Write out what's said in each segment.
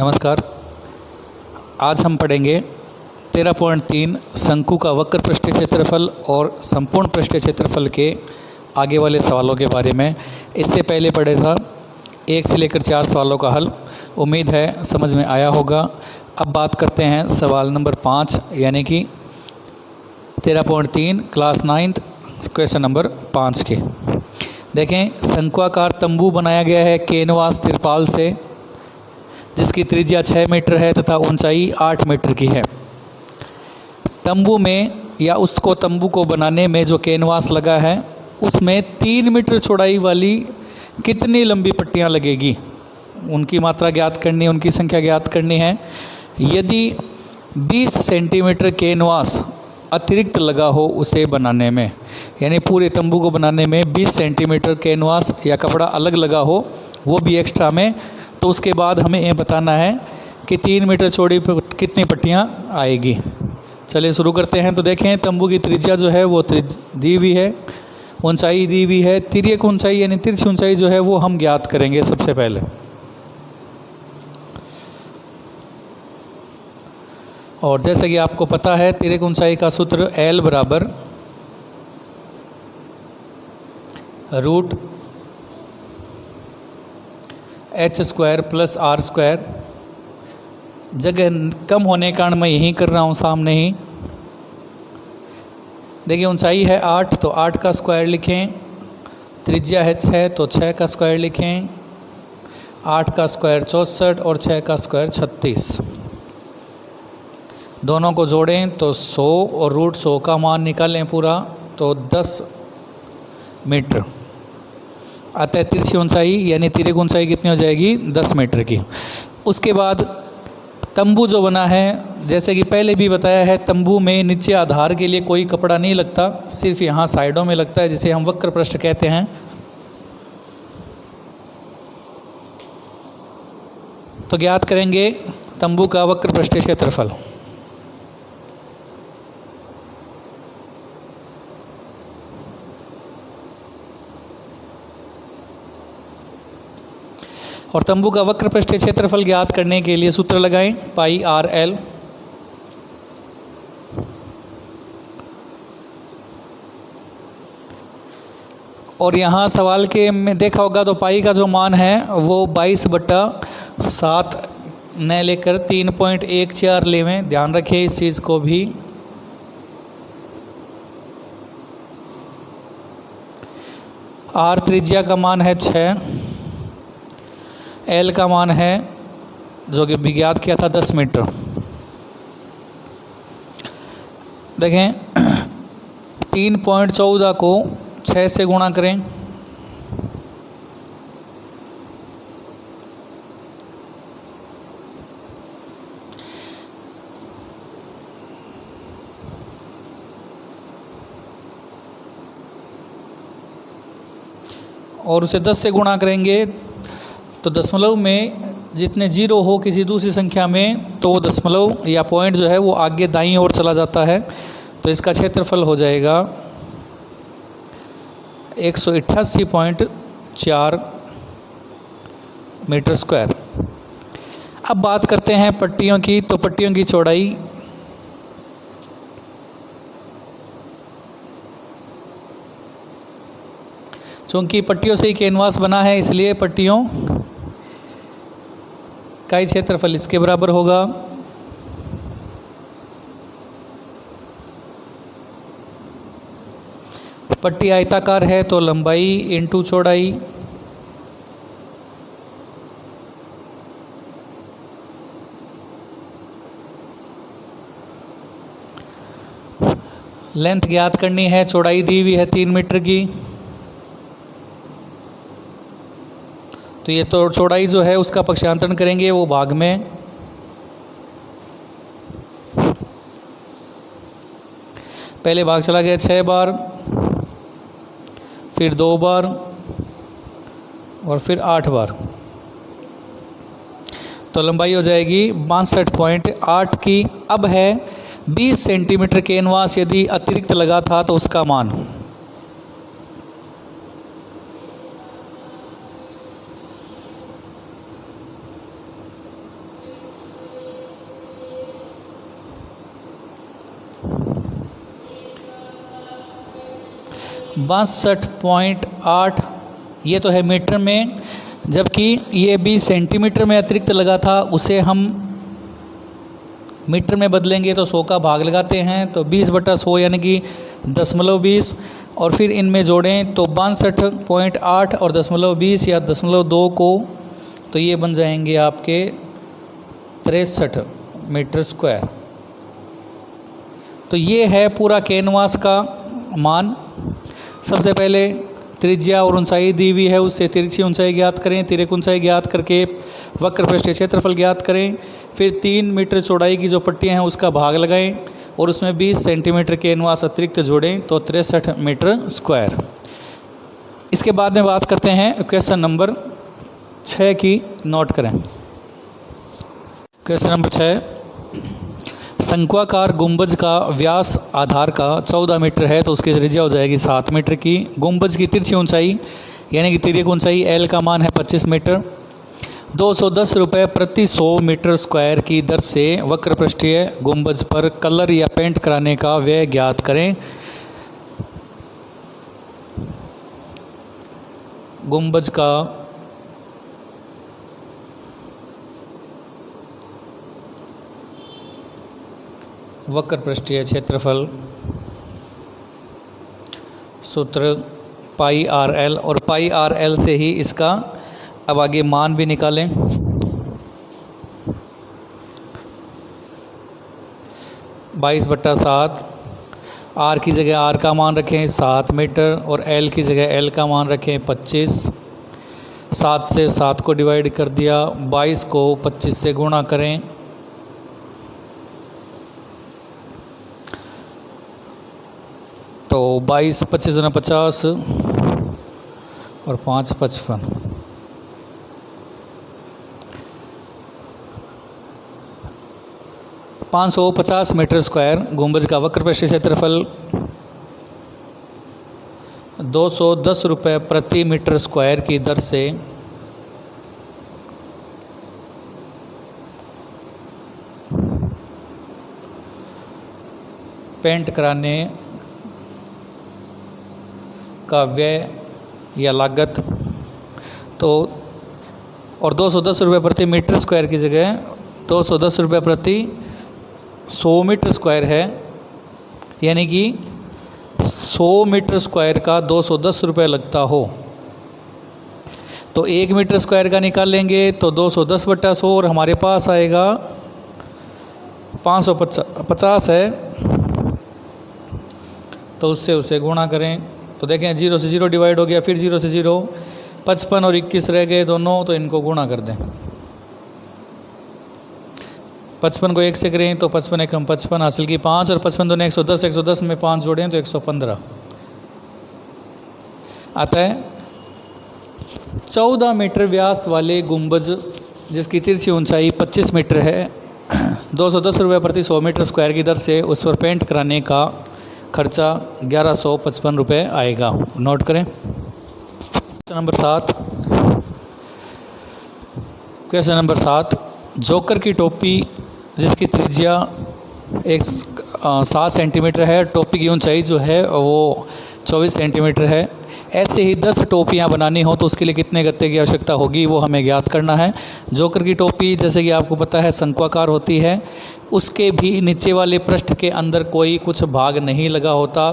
नमस्कार। आज हम पढ़ेंगे 13.3 शंकु का वक्र पृष्ठीय क्षेत्रफल और संपूर्ण पृष्ठीय क्षेत्रफल के आगे वाले सवालों के बारे में। इससे पहले पढ़े था 1 से लेकर 4 सवालों का हल। उम्मीद है समझ में आया होगा। अब बात करते हैं सवाल नंबर 5 यानी कि 13.3 क्लास 9th क्वेश्चन नंबर 5 के। देखें, शंक्वाकार तंबू बनाया गया है कैनवास तिरपाल से, जिसकी त्रिज्या 6 मीटर है तथा ऊंचाई 8 मीटर की है। तंबू में या उसको तंबू को बनाने में जो कैनवास लगा है उसमें 3 मीटर चौड़ाई वाली कितनी लंबी पट्टियां लगेगी, उनकी मात्रा ज्ञात करनी, उनकी संख्या ज्ञात करनी है। यदि 20 सेंटीमीटर कैनवास अतिरिक्त लगा हो उसे बनाने में, यानी पूरे तंबू को बनाने में 20 सेंटीमीटर कैनवास या कपड़ा अलग लगा हो, वो भी एक्स्ट्रा में, तो उसके बाद हमें ये बताना है कि 3 मीटर चौड़ी पर कितनी पट्टियाँ आएगी। चलिए शुरू करते हैं। तो देखें, तंबू की त्रिज्या जो है वो दी हुई है, ऊंचाई दी हुई है। तिर्यक ऊंचाई यानी तिरछी ऊंचाई जो है वो हम ज्ञात करेंगे सबसे पहले। और जैसे कि आपको पता है तिर्यक ऊंचाई का सूत्र L बराबर रूट h² प्लस r²। जगह कम होने के कारण मैं यहीं कर रहा हूँ सामने ही। देखिए, ऊंचाई है 8 तो 8 का स्क्वायर लिखें, त्रिज्या है 6 तो 6 का स्क्वायर लिखें, 8 का स्क्वायर 64 और 6 का स्क्वायर 36। दोनों को जोड़ें तो 100 और रूट 100 का मान निकालें पूरा तो 10 मीटर। अतः तिरछी ऊंचाई यानी तिर्यक ऊंचाई कितनी हो जाएगी, 10 मीटर की। उसके बाद तंबू जो बना है, जैसे कि पहले भी बताया है, तंबू में नीचे आधार के लिए कोई कपड़ा नहीं लगता, सिर्फ यहाँ साइडों में लगता है, जिसे हम वक्र पृष्ठ कहते हैं। तो ज्ञात करेंगे तंबू का वक्र पृष्ठीय क्षेत्रफल। और तंबू का वक्र पृष्ठीय क्षेत्रफल ज्ञात करने के लिए सूत्र लगाएं, पाई आर एल। और यहाँ सवाल के में देखा होगा तो पाई का जो मान है वो 22/7 न लेकर 3.14 लेवें। ध्यान रखिए इस चीज़ को भी। आर त्रिज्या का मान है 6, एल का मान है जो कि विज्ञात किया था 10 मीटर। देखें, 3.14 को 6 से गुणा करें, और उसे 10 से गुणा करेंगे तो दशमलव में जितने जीरो हो किसी दूसरी संख्या में, तो वो दशमलव या पॉइंट जो है वो आगे दाईं ओर चला जाता है। तो इसका क्षेत्रफल हो जाएगा 188.4 मीटर स्क्वायर। अब बात करते हैं पट्टियों की। तो पट्टियों की चौड़ाई चूँकि पट्टियों से ही कैनवास बना है, इसलिए पट्टियों का ही क्षेत्रफल इसके बराबर होगा। पट्टी आयताकार है तो लंबाई इंटू चौड़ाई। लेंथ ज्ञात करनी है, चौड़ाई दी हुई है 3 मीटर की। तो ये तो चौड़ाई जो है उसका पक्षांतरण करेंगे वो भाग में। पहले भाग चला गया 6 बार, फिर 2 बार और फिर 8 बार। तो लंबाई हो जाएगी 62.8 की। अब है 20 सेंटीमीटर कैनवास यदि अतिरिक्त लगा था तो उसका मान। 62.8 ये तो है मीटर में, जबकि ये भी सेंटीमीटर में अतिरिक्त लगा था, उसे हम मीटर में बदलेंगे तो 100 का भाग लगाते हैं, तो 20/100 यानी कि 0.20, और फिर इनमें जोड़ें तो 62.8 और 0.20 या 0.2 को, तो ये बन जाएंगे आपके 63 मीटर स्क्वायर। तो ये है पूरा कैनवास का मान। सबसे पहले त्रिज्या और ऊंचाई दी हुई है, उससे तिरछी ऊंचाई ज्ञात करें, तिर्यक ऊंचाई ज्ञात करके वक्र पृष्ठीय क्षेत्रफल ज्ञात करें। फिर 3 मीटर चौड़ाई की जो पट्टियां हैं उसका भाग लगाएं और उसमें 20 सेंटीमीटर कैनवास अतिरिक्त जोड़ें, तो 63 मीटर स्क्वायर। इसके बाद में बात करते हैं क्वेश्चन नंबर 6 की, नोट करें। क्वेश्चन नंबर 6, शंक्वाकार गुंबज का व्यास आधार का 14 मीटर है, तो उसकी त्रिज्या हो जाएगी 7 मीटर की। गुंबज की तिरछी ऊंचाई यानी कि तिर्यक ऊंचाई L का मान है 25 मीटर। 210 रुपये प्रति 100 मीटर स्क्वायर की दर से वक्र पृष्ठीय गुंबज पर कलर या पेंट कराने का व्यय ज्ञात करें। गुंबज का वक्र पृष्ठीय क्षेत्रफल, सूत्र πRL, और πRL से ही इसका अब आगे मान भी निकालें। बाईस बट्टा 7, R की जगह R का मान रखें 7 मीटर और L की जगह L का मान रखें 25। 7 से 7 को डिवाइड कर दिया, 22 को 25 से गुणा करें, तो 22 25 गुना 50 और 5 55, 550 मीटर स्क्वायर गुंबज का वक्र पृष्ठीय क्षेत्रफल 210 रुपये प्रति मीटर स्क्वायर की दर से पेंट कराने का व्यय या लागत, तो और 210 रुपये प्रति मीटर स्क्वायर की जगह 210 रुपये प्रति 100 मीटर स्क्वायर है, यानी कि 100 मीटर स्क्वायर का 210 रुपये लगता हो, तो 1 मीटर स्क्वायर का निकाल लेंगे तो 210/100 और हमारे पास आएगा 550 है, तो उससे उसे गुणा करें, तो देखें 0 से 0 डिवाइड हो गया, फिर 0 से 0, 55 और 21 रह गए दोनों, तो इनको गुणा कर दें। 55 को 1 से करें तो 55 एकम 55 हासिल की 5 और 55 दूनी 110, 110 में 5 जोड़ें तो 115 आता है। 14 मीटर व्यास वाले गुंबज जिसकी तिरछी ऊंचाई 25 मीटर है, 210 रुपये प्रति 100 मीटर स्क्वायर की दर से उस पर पेंट कराने का खर्चा 1155 रुपये आएगा। नोट करें। Question number 7, question number 7, joker की टोपी जिसकी त्रिज्या 7 सेंटीमीटर है, टोपी की ऊंचाई जो है वो 24 सेंटीमीटर है। ऐसे ही 10 टोपियाँ बनानी हो तो उसके लिए कितने गत्ते की आवश्यकता होगी वो हमें ज्ञात करना है। जोकर की टोपी जैसे कि आपको पता है शंक्वाकार होती है, उसके भी नीचे वाले पृष्ठ के अंदर कोई कुछ भाग नहीं लगा होता।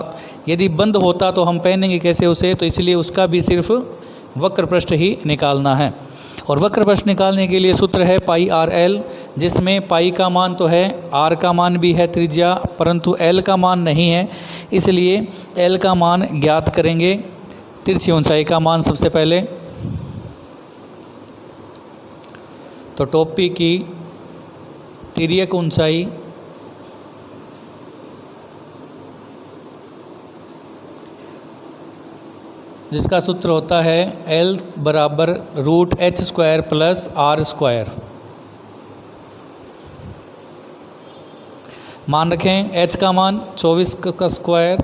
यदि बंद होता तो हम पहनेंगे कैसे उसे, तो इसलिए उसका भी सिर्फ वक्र पृष्ठ ही निकालना है। और वक्र पृष्ठ निकालने के लिए सूत्र है πRL, जिसमें पाई का मान तो है, R का मान भी है त्रिज्या, परंतु L का मान नहीं है, इसलिए L का मान ज्ञात करेंगे। तिरछी ऊंचाई का मान सबसे पहले, तो टोपी की तिर्यक ऊंचाई जिसका सूत्र होता है L बराबर √h² प्लस R²। मान रखें h का मान 24 का स्क्वायर,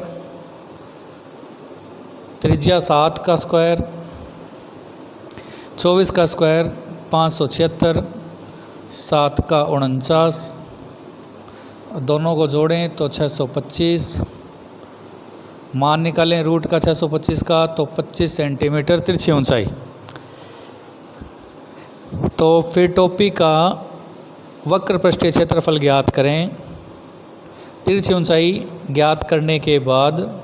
त्रिज्या 7 का स्क्वायर, 24 का स्क्वायर 576, 7 का 49, दोनों को जोड़ें तो 625, मान निकालें रूट का 625 का, तो 25 सेंटीमीटर तिरछी ऊंचाई। तो फिर टोपी का वक्र पृष्ठीय क्षेत्रफल ज्ञात करें। तिरछी ऊंचाई ज्ञात करने के बाद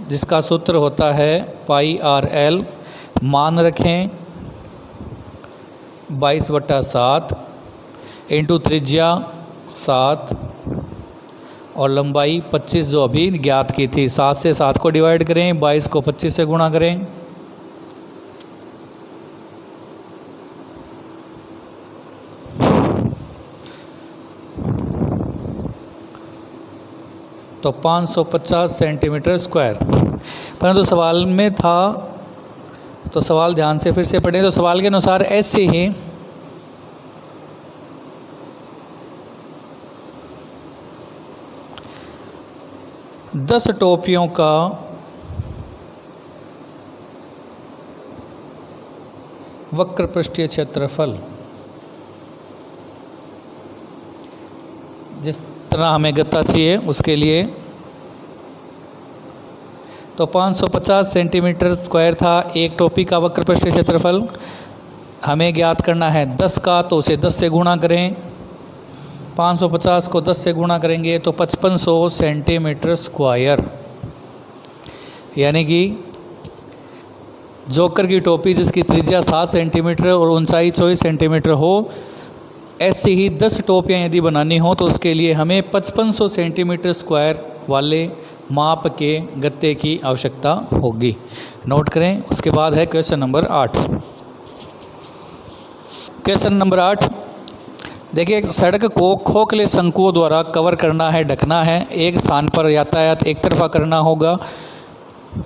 जिसका सूत्र होता है पाई आर एल, मान रखें 22/7 इंटू त्रिज्या 7 और लंबाई 25 जो अभी ज्ञात की थी। 7 से 7 को डिवाइड करें, 22 को 25 से गुणा करें, तो 550 सेंटीमीटर स्क्वायर। परंतु सवाल में था, तो सवाल ध्यान से फिर से पढ़ें। तो सवाल के अनुसार ऐसे ही दस टोपियों का वक्र पृष्ठीय क्षेत्रफल जिस तरह हमें गत्ता चाहिए उसके लिए, तो 550 सेंटीमीटर स्क्वायर था एक टोपी का वक्र पृष्ठीय क्षेत्रफल। हमें ज्ञात करना है 10 का, तो उसे 10 से गुणा करें। 550 को 10 से गुणा करेंगे तो 5500 सेंटीमीटर स्क्वायर, यानी कि जोकर की टोपी जिसकी त्रिज्या 7 सेंटीमीटर और ऊंचाई 24 सेंटीमीटर हो, ऐसी ही 10 टोपियाँ यदि बनानी हो तो उसके लिए हमें 5500 सेंटीमीटर स्क्वायर वाले माप के गत्ते की आवश्यकता होगी। नोट करें। उसके बाद है क्वेश्चन नंबर 8। क्वेश्चन नंबर 8 देखिए, एक सड़क को खोखले शंकुओं द्वारा कवर करना है, ढकना है। एक स्थान पर यातायात एक तरफा करना होगा।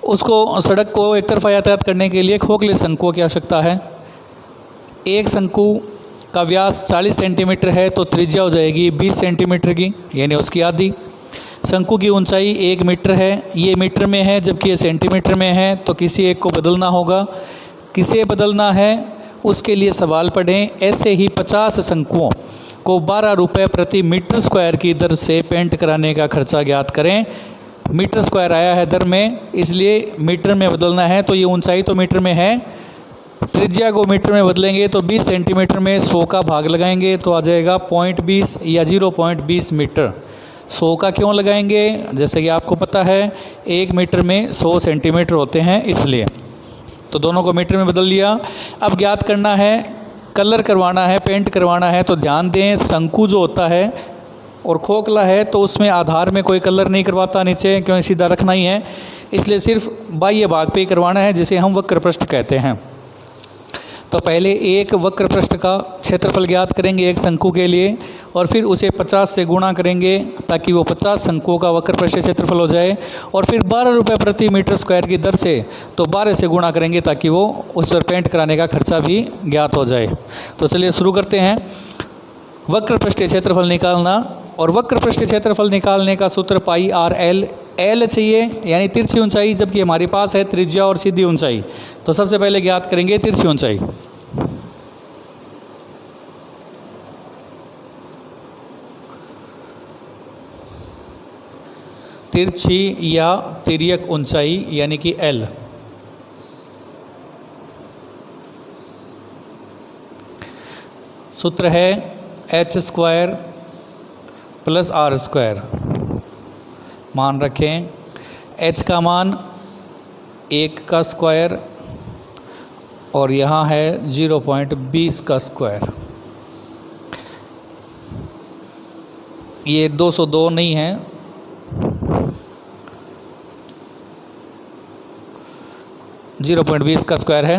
उसको सड़क को एक तरफा यातायात करने के लिए खोखले शंकुओं की आवश्यकता है। एक शंकु का व्यास 40 सेंटीमीटर है तो त्रिज्या हो जाएगी 20 सेंटीमीटर की, यानी उसकी आधी। शंकु की ऊंचाई 1 मीटर है, ये मीटर में है जबकि ये सेंटीमीटर में है, तो किसी एक को बदलना होगा। किसे बदलना है उसके लिए सवाल पढ़ें। ऐसे ही 50 शंकुओं को 12 रुपये प्रति मीटर स्क्वायर की दर से पेंट कराने का खर्चा ज्ञात करें। मीटर स्क्वायर आया है दर में, इसलिए मीटर में बदलना है। तो ये ऊंचाई तो मीटर में है, त्रिज्या को मीटर में बदलेंगे तो 20 सेंटीमीटर में 100 का भाग लगाएंगे तो आ जाएगा 0.20 या 0.20 मीटर। 100 का क्यों लगाएंगे, जैसे कि आपको पता है 1 मीटर में 100 सेंटीमीटर होते हैं, इसलिए तो दोनों को मीटर में बदल लिया। अब ज्ञात करना है, कलर करवाना है, पेंट करवाना है। तो ध्यान दें, शंकु जो होता है और खोखला है तो उसमें आधार में कोई कलर नहीं करवाता नीचे, क्यों सीधा रखना ही है, इसलिए सिर्फ बाह्य भाग पे ही करवाना है जिसे हम वक्र पृष्ठ कहते हैं। तो पहले एक वक्र पृष्ठ का क्षेत्रफल ज्ञात करेंगे एक शंकु के लिए और फिर उसे 50 से गुणा करेंगे ताकि वो 50 शंकुओं का वक्र पृष्ठ क्षेत्रफल हो जाए। और फिर 12 रुपये प्रति मीटर स्क्वायर की दर से तो 12 से गुणा करेंगे ताकि वो उस पर पेंट कराने का खर्चा भी ज्ञात हो जाए। तो चलिए शुरू करते हैं। वक्र पृष्ठीय क्षेत्रफल निकालना, और वक्र पृष्ठीय क्षेत्रफल निकालने का सूत्र पाई आर एल। एल चाहिए यानी तिरछी ऊंचाई, जबकि हमारे पास है त्रिज्या और सीधी ऊंचाई। तो सबसे पहले ज्ञात करेंगे तिरछी ऊंचाई। तिरछी या तिर्यक ऊंचाई यानी कि एल। सूत्र है H square plus R square. मान रखें h का मान 1 का स्क्वायर और यहाँ है 0.20 का स्क्वायर। ये 202 नहीं है, जीरो 0.20 का स्क्वायर है।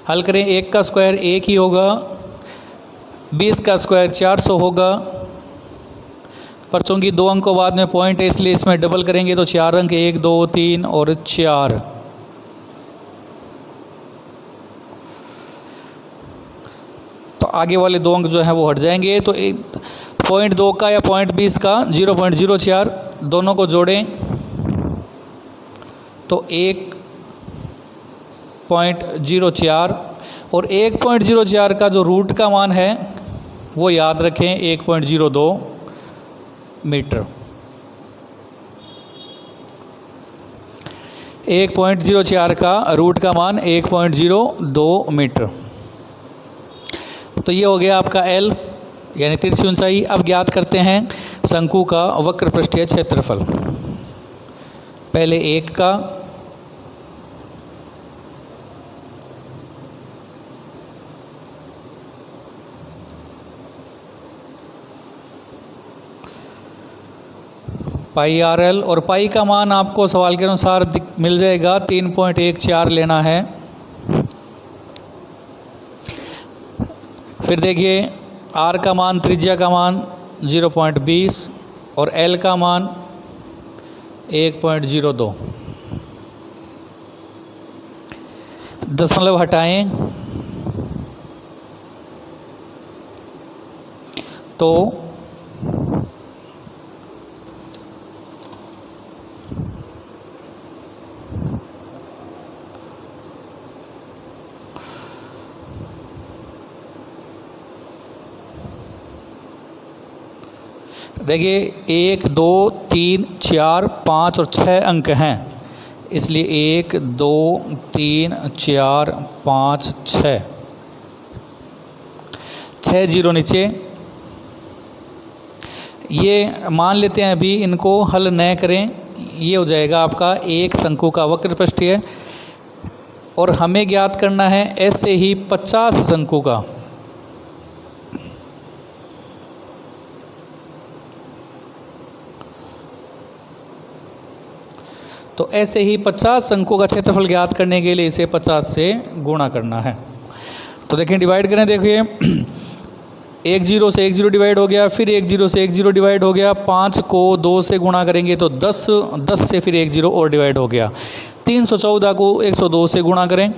हल करें, 1 का स्क्वायर 1 ही होगा, 20 का स्क्वायर 400 होगा। पर चूँकि 2 अंकों बाद में पॉइंट है इसलिए इसमें डबल करेंगे तो 4 अंक 1 2 3 और 4। तो आगे वाले 2 अंक जो है वो हट जाएंगे। तो 0.2 का या 0.20 का 0.04 दोनों को जोड़ें तो 1.04 और 1.04 का जो रूट का मान है वो याद रखें 1.02। मीटर। 1.04 का रूट का मान 1.02 मीटर। तो ये हो गया आपका L यानी तिरछी ऊंचाई। अब ज्ञात करते हैं शंकु का वक्र पृष्ठीय क्षेत्रफल। पहले 1 का, पाई आर एल, और पाई का मान आपको सवाल के अनुसार मिल जाएगा 3.14 लेना है। फिर देखिए आर का मान, त्रिज्या का मान 0.20 और एल का मान 1.02। दशमलव हटाएं तो देखिए 1 2 3 4 5 और 6 अंक हैं, इसलिए 1 2 3 4 5 6 जीरो नीचे। ये मान लेते हैं, अभी इनको हल न करें। ये हो जाएगा आपका एक शंकु का वक्र पृष्ठीय, और हमें ज्ञात करना है ऐसे ही 50 शंकु का। तो ऐसे ही 50 शंकु का क्षेत्रफल ज्ञात करने के लिए इसे 50 से गुणा करना है। तो देखें, डिवाइड करें। देखिए 1 0 से 1 0 डिवाइड हो गया, फिर 1 0 से 1 0 डिवाइड हो गया। 5 को 2 से गुणा करेंगे तो 10, 10 से फिर 1 0 और डिवाइड हो गया। 314 को 102 से गुणा करें,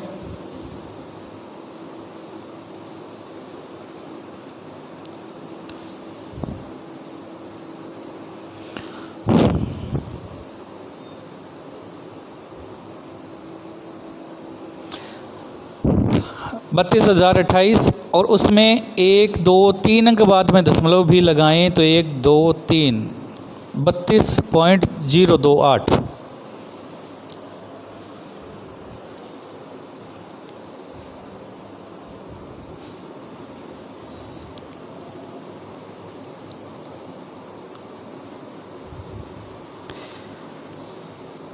बत्तीस 32,028, और उसमें 1 2 3 अंक बाद में दशमलव भी लगाएं तो 1 2 3 32.028।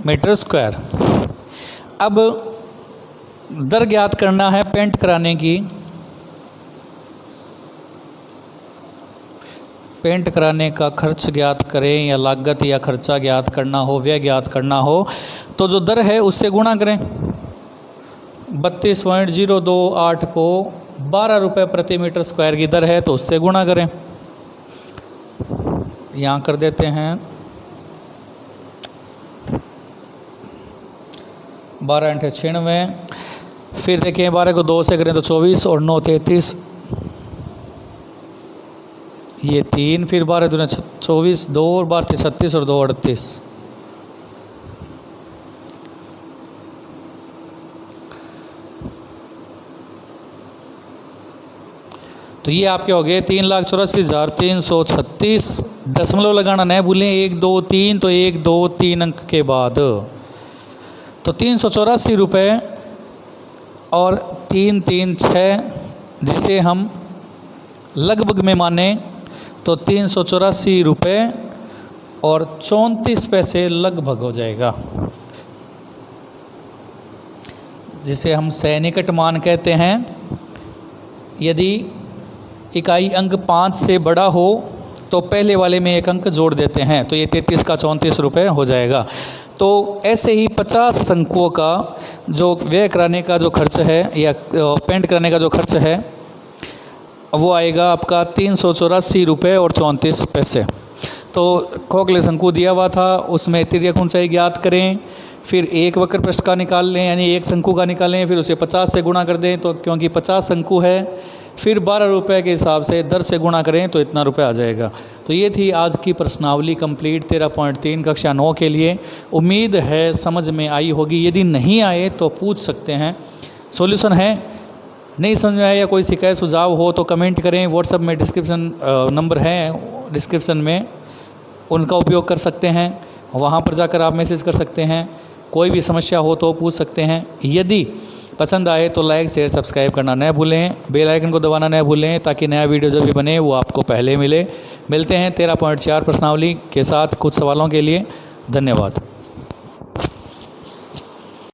Metre square. अब दर ज्ञात करना है पेंट कराने की। पेंट कराने का खर्च ज्ञात करें, या लागत या खर्चा ज्ञात करना हो, व्यय ज्ञात करना हो, तो जो दर है उससे गुणा करें। 32.028 को 12 रुपये प्रति मीटर स्क्वायर की दर है तो उससे गुणा करें। यहाँ कर देते हैं 12 × 96। फिर देखिए 12 को 2 से करें तो 24 और 9 33, ये 3, फिर 12 दूने 24, 2 और 12 36 और 2 38। तो ये आपके हो गए 3,84,336। दशमलव लगाना न भूलें, 1 2 3 तो 1 2 3 अंक के बाद, तो 384 रुपये और 3 3 6, जिसे हम लगभग में माने तो 384 रुपये और 34 पैसे लगभग हो जाएगा, जिसे हम सैनिकट मान कहते हैं। यदि इकाई अंक 5 से बड़ा हो तो पहले वाले में एक अंक जोड़ देते हैं, तो ये 33 का 34 रुपये हो जाएगा। तो ऐसे ही 50 शंकुओं का जो व्यय कराने का जो खर्च है, या पेंट कराने का जो खर्च है, वो आएगा आपका 384 रुपये और 34 पैसे। तो खोखले शंकु दिया हुआ था, उसमें तिर्यक ऊंचाई ज्ञात करें, फिर एक वक्र पृष्ठ का निकाल लें, यानी एक शंकु का निकालें, फिर उसे 50 से गुणा कर दें, तो क्योंकि 50 शंकु है, फिर 12 रुपये के हिसाब से दर से गुणा करें तो इतना रुपये आ जाएगा। तो ये थी आज की प्रश्नावली कंप्लीट 13.3 कक्षा 9 के लिए। उम्मीद है समझ में आई होगी। यदि नहीं आए तो पूछ सकते हैं, सॉल्यूशन है। नहीं समझ में आया या कोई शिकायत सुझाव हो तो कमेंट करें। व्हाट्सएप में डिस्क्रिप्शन नंबर है डिस्क्रिप्शन में, उनका उपयोग कर सकते हैं। वहाँ पर जाकर आप मैसेज कर सकते हैं, कोई भी समस्या हो तो पूछ सकते हैं। यदि पसंद आए तो लाइक शेयर सब्सक्राइब करना न भूलें, बेल आइकन को दबाना न भूलें, ताकि नया वीडियो जब भी बने वो आपको पहले मिले। मिलते हैं 13.4 प्रश्नावली के साथ कुछ सवालों के लिए। धन्यवाद।